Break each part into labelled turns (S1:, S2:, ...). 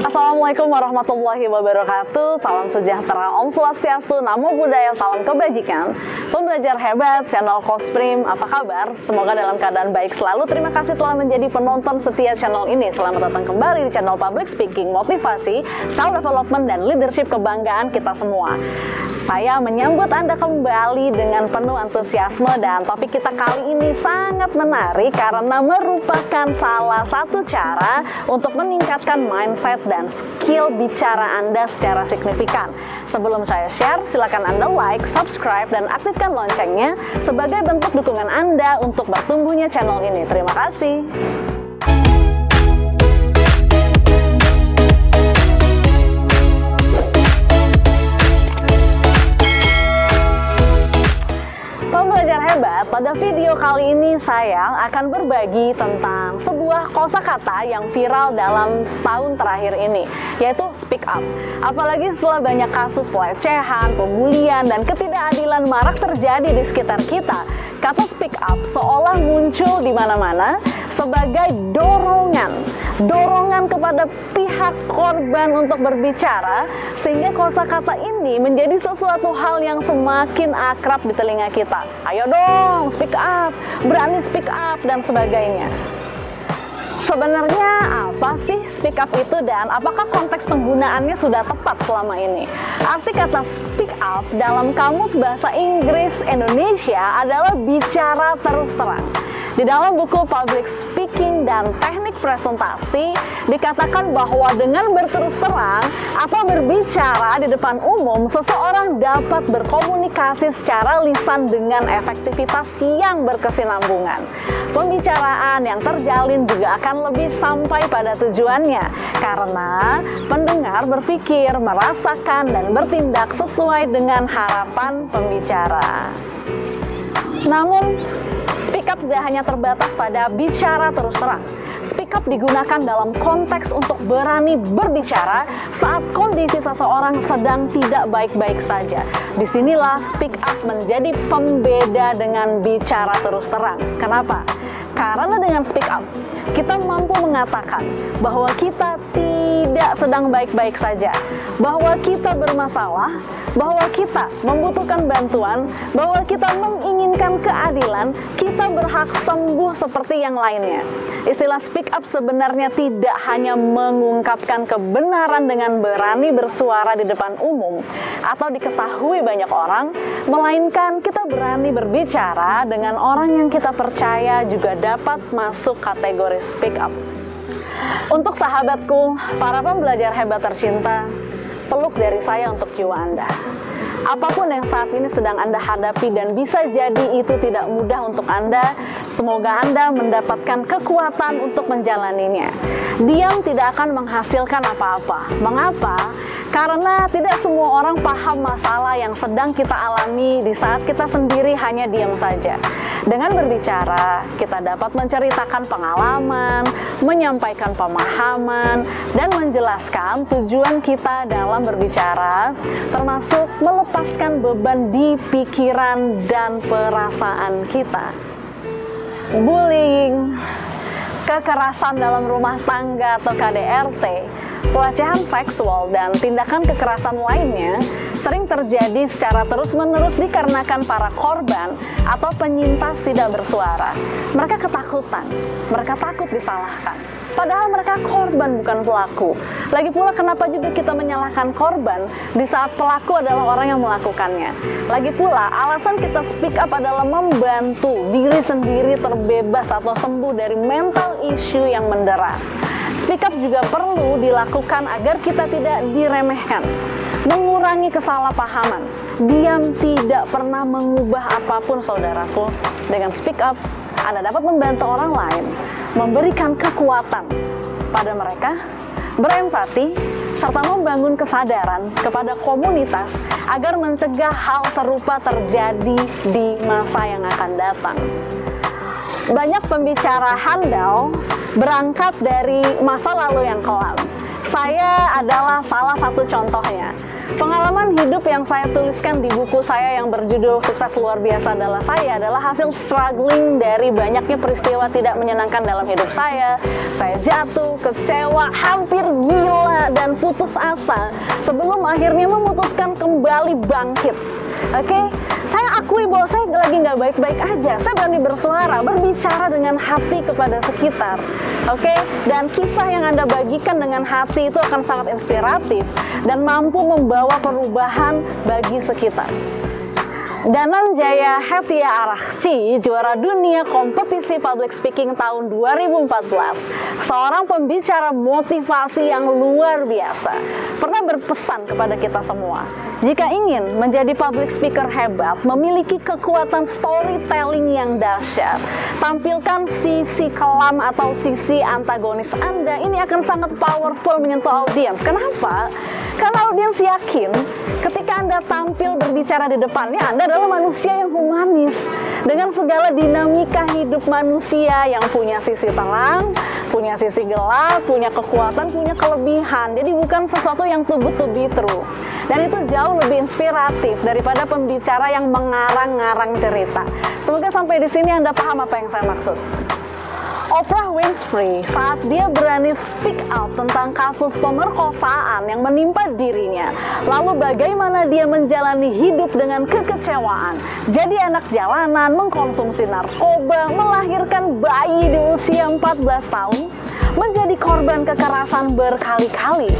S1: Assalamualaikum warahmatullahi wabarakatuh. Salam sejahtera, Om Swastiastu, Namo Buddhaya, salam kebajikan. Pembelajar hebat, channel Cosprim, apa kabar? Semoga dalam keadaan baik selalu. Terima kasih telah menjadi penonton setia channel ini. Selamat datang kembali di channel Public Speaking, Motivasi, Self Development, dan Leadership, kebanggaan kita semua. Saya menyambut Anda kembali dengan penuh antusiasme, dan topik kita kali ini sangat menarik karena merupakan salah satu cara untuk meningkatkan mindset dan skill bicara Anda secara signifikan. Sebelum saya share, silakan Anda like, subscribe, dan aktifkan loncengnya sebagai bentuk dukungan Anda untuk bertumbuhnya channel ini. Terima kasih. Pembelajar hebat, pada video kali ini saya akan berbagi tentang sebuah kosakata yang viral dalam setahun terakhir ini, yaitu speak up. Apalagi setelah banyak kasus pelecehan, pembulian, dan ketidakadilan marak terjadi di sekitar kita, kata speak up seolah muncul di mana-mana sebagai dorongan kepada pihak korban untuk berbicara, sehingga kosakata ini menjadi sesuatu hal yang semakin akrab di telinga kita. Ayo dong, speak up, berani speak up, dan sebagainya. Sebenarnya apa sih speak up itu, dan apakah konteks penggunaannya sudah tepat selama ini? Arti kata speak up dalam Kamus Bahasa Inggris Indonesia adalah bicara terus terang. Di dalam buku Public Speaking dan Teknik Presentasi dikatakan bahwa dengan berterus terang atau berbicara di depan umum, seseorang dapat berkomunikasi secara lisan dengan efektivitas yang berkesinambungan. Pembicaraan yang terjalin juga akan lebih sampai pada tujuannya karena pendengar berpikir, merasakan, dan bertindak sesuai dengan harapan pembicara. Namun, speak up tidak hanya terbatas pada bicara terus terang. Speak up digunakan dalam konteks untuk berani berbicara saat kondisi seseorang sedang tidak baik-baik saja. Disinilah speak up menjadi pembeda dengan bicara terus terang. Kenapa? Karena dengan speak up, kita mampu mengatakan bahwa kita tidak sedang baik-baik saja, bahwa kita bermasalah, bahwa kita membutuhkan bantuan, bahwa kita menginginkan keadilan, kita berhak sembuh seperti yang lainnya. Istilah speak up sebenarnya tidak hanya mengungkapkan kebenaran dengan berani bersuara di depan umum atau diketahui banyak orang, melainkan kita berani berbicara dengan orang yang kita percaya juga dapat masuk kategori speak up. Untuk sahabatku, para pembelajar hebat tercinta, peluk dari saya untuk jiwa Anda. Apapun yang saat ini sedang Anda hadapi, dan bisa jadi itu tidak mudah untuk Anda, semoga Anda mendapatkan kekuatan untuk menjalaninya. Diam tidak akan menghasilkan apa-apa. Mengapa? Karena tidak semua orang paham masalah yang sedang kita alami di saat kita sendiri hanya diam saja. Dengan berbicara, kita dapat menceritakan pengalaman, menyampaikan pemahaman, dan menjelaskan tujuan kita dalam berbicara, termasuk melepaskan beban di pikiran dan perasaan kita. Bullying, kekerasan dalam rumah tangga atau KDRT, pelecehan seksual, dan tindakan kekerasan lainnya sering terjadi secara terus-menerus dikarenakan para korban atau penyintas tidak bersuara. Mereka ketakutan, mereka takut disalahkan. Padahal mereka korban, bukan pelaku. Lagi pula, kenapa juga kita menyalahkan korban di saat pelaku adalah orang yang melakukannya? Lagi pula, alasan kita speak up adalah membantu diri sendiri terbebas atau sembuh dari mental issue yang mendera. Speak up juga perlu dilakukan agar kita tidak diremehkan, mengurangi kesalahpahaman. Diam tidak pernah mengubah apapun, saudaraku. Dengan speak up, Anda dapat membantu orang lain, memberikan kekuatan pada mereka, berempati, serta membangun kesadaran kepada komunitas agar mencegah hal serupa terjadi di masa yang akan datang. Banyak pembicara handal berangkat dari masa lalu yang kelam. Saya adalah salah satu contohnya. Pengalaman hidup yang saya tuliskan di buku saya yang berjudul Sukses Luar Biasa adalah saya adalah hasil struggling dari banyaknya peristiwa tidak menyenangkan dalam hidup saya. Saya jatuh, kecewa, hampir gila, putus asa sebelum akhirnya memutuskan kembali bangkit. Oke, saya akui bahwa saya lagi nggak baik-baik aja. Saya berani bersuara, berbicara dengan hati kepada sekitar. Oke, dan kisah yang Anda bagikan dengan hati itu akan sangat inspiratif dan mampu membawa perubahan bagi sekitar. Dananjaya Hettiya Arachchi, juara dunia kompetisi public speaking tahun 2014, seorang pembicara motivasi yang luar biasa, pernah berpesan kepada kita semua, jika ingin menjadi public speaker hebat, memiliki kekuatan storytelling yang dahsyat, tampilkan sisi kelam atau sisi antagonis Anda, ini akan sangat powerful menyentuh audiens. Kenapa? Karena audiens yakin ketika Anda tampil berbicara di depannya, Anda adalah manusia yang humanis dengan segala dinamika hidup manusia yang punya sisi terang, punya sisi gelap, punya kekuatan, punya kelebihan. Jadi bukan sesuatu yang too good to be true. Dan itu jauh lebih inspiratif daripada pembicara yang mengarang-ngarang cerita. Semoga sampai di sini Anda paham apa yang saya maksud. Oprah Winfrey saat dia berani speak out tentang kasus pemerkosaan yang menimpa dirinya, lalu bagaimana dia menjalani hidup dengan kekecewaan, jadi anak jalanan, mengkonsumsi narkoba, melahirkan bayi di usia 14 tahun, menjadi korban kekerasan berkali-kali,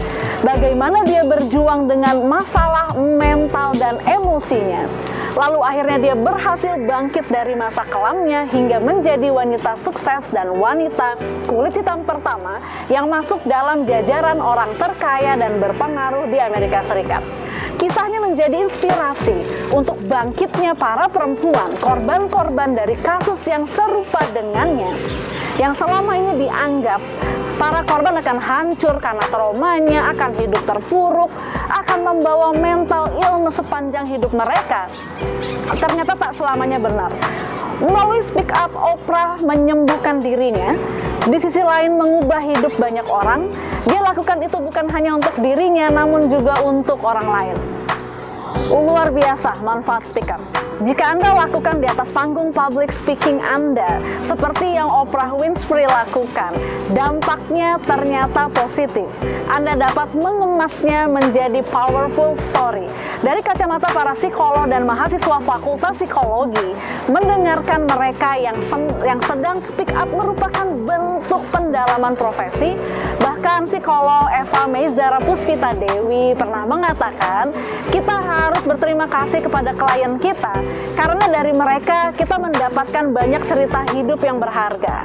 S1: bagaimana dia berjuang dengan masalah mental dan emosinya. Lalu akhirnya dia berhasil bangkit dari masa kelamnya hingga menjadi wanita sukses dan wanita kulit hitam pertama yang masuk dalam jajaran orang terkaya dan berpengaruh di Amerika Serikat. Kisahnya menjadi inspirasi untuk bangkitnya para perempuan, korban-korban dari kasus yang serupa dengannya, yang selama ini dianggap para korban akan hancur karena traumanya, akan hidup terpuruk, akan membawa mental illness sepanjang hidup mereka. Ternyata tak selamanya benar. Melalui speak up, Oprah menyembuhkan dirinya. Di sisi lain mengubah hidup banyak orang. Dia lakukan itu bukan hanya untuk dirinya, namun juga untuk orang lain. Luar biasa manfaat speak up. Jika Anda lakukan di atas panggung public speaking Anda, seperti yang Oprah Winfrey lakukan, dampaknya ternyata positif. Anda dapat mengemasnya menjadi powerful story. Dari kacamata para psikolog dan mahasiswa fakultas psikologi, mendengarkan mereka yang sedang speak up merupakan bentuk pendalaman profesi. Bahkan psikolog Eva Meizara Puspita Dewi pernah mengatakan, kita harus berterima kasih kepada klien kita, karena dari mereka kita mendapatkan banyak cerita hidup yang berharga.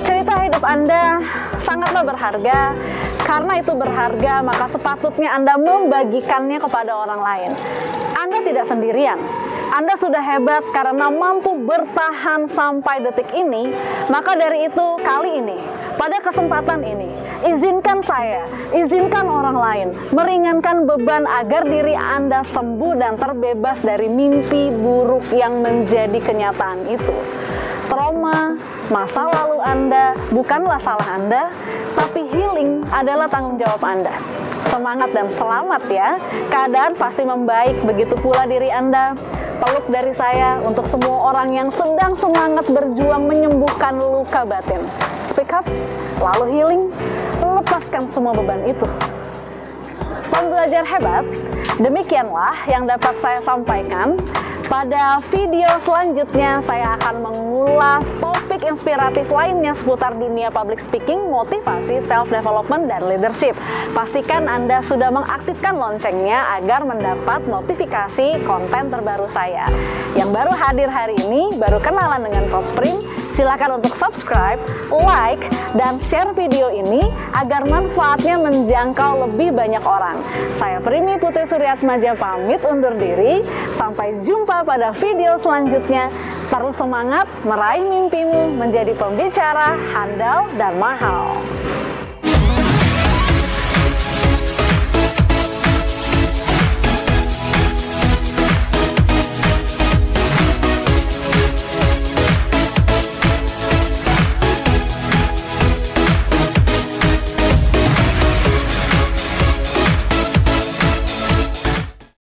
S1: Cerita hidup Anda sangatlah berharga. Karena itu berharga, maka sepatutnya Anda membagikannya kepada orang lain. Anda tidak sendirian. Anda sudah hebat karena mampu bertahan sampai detik ini. Maka dari itu, kali ini, pada kesempatan ini, izinkan saya, izinkan orang lain meringankan beban agar diri Anda sembuh dan terbebas dari mimpi buruk yang menjadi kenyataan itu. Trauma, masa lalu Anda bukanlah salah Anda, tapi healing adalah tanggung jawab Anda. Semangat dan selamat ya. Keadaan pasti membaik, begitu pula diri Anda. Peluk dari saya untuk semua orang yang sedang semangat berjuang menyembuhkan luka batin. Speak up, lalu healing, lepaskan semua beban itu. Pembelajar hebat, demikianlah yang dapat saya sampaikan. Pada video selanjutnya, saya akan mengulas topik inspiratif lainnya seputar dunia public speaking, motivasi, self-development, dan leadership. Pastikan Anda sudah mengaktifkan loncengnya agar mendapat notifikasi konten terbaru saya. Yang baru hadir hari ini, baru kenalan dengan Coach Prim, silakan untuk subscribe, like, dan share video ini agar manfaatnya menjangkau lebih banyak orang. Saya Primi Putri Suryatmaja pamit undur diri. Sampai jumpa pada video selanjutnya. Terus semangat meraih mimpimu menjadi pembicara handal dan mahal.